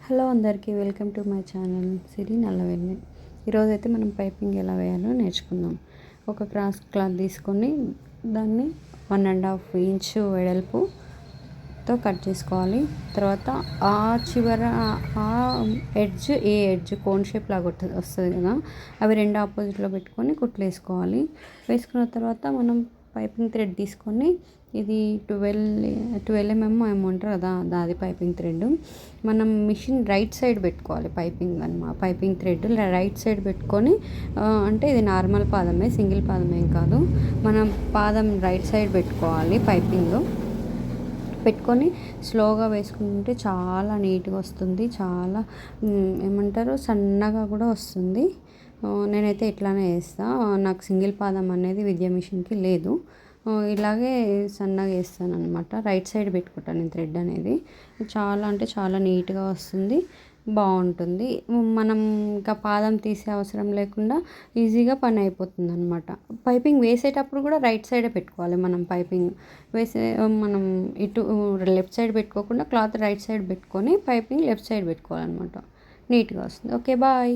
Hello అందరికీ welcome to my channel సిరి నల్లవెల్లి. ఈరోజైతే మనం పైపింగ్ ఎలా వేయాలో నేర్చుకుందాం. ఒక క్రాస్ క్లాత్ తీసుకొని దాన్ని 1.5 ఇంచు వెడల్పుతో కట్ చేసుకోవాలి. తర్వాత ఆ చివర ఆ ఎడ్జ్ కోన్ షేప్ లాగా వస్తుంది కదా, అవి రెండు ఆపోజిట్లో పెట్టుకొని కుట్లు వేసుకోవాలి. వేసుకున్న తర్వాత మనం పైపింగ్ థ్రెడ్ తీసుకొని, ఇది 12 mm ఏమంటారు కదా, అది పైపింగ్ థ్రెడ్. మనం మిషన్ రైట్ సైడ్ పెట్టుకోవాలి. పైపింగ్ థ్రెడ్ రైట్ సైడ్ పెట్టుకొని, అంటే ఇది నార్మల్ పాదమే, సింగిల్ పాదం ఏం కాదు. మనం పాదం రైట్ సైడ్ పెట్టుకోవాలి. పైపింగ్ పెట్టుకొని స్లోగా వేసుకుంటే చాలా నీట్గా వస్తుంది. చాలా ఏమంటారు, సన్నగా కూడా వస్తుంది. నేనైతే ఇట్లానే వేస్తాను. నాకు సింగిల్ పాదం అనేది విద్యా మిషన్కి లేదు. ఇలాగే సన్నగా వేస్తాను అనమాట. రైట్ సైడ్ పెట్టుకుంటాను నేను థ్రెడ్ అనేది. చాలా అంటే చాలా నీట్గా వస్తుంది, బాగుంటుంది. మనం ఇంకా పాదం తీసే అవసరం లేకుండా ఈజీగా పని అయిపోతుంది అనమాట. పైపింగ్ వేసేటప్పుడు కూడా రైట్ సైడే పెట్టుకోవాలి. మనం ఇటు లెఫ్ట్ సైడ్ పెట్టుకోకుండా క్లాత్ రైట్ సైడ్ పెట్టుకొని పైపింగ్ లెఫ్ట్ సైడ్ పెట్టుకోవాలన్నమాట. నీట్గా వస్తుంది. Okay, bye.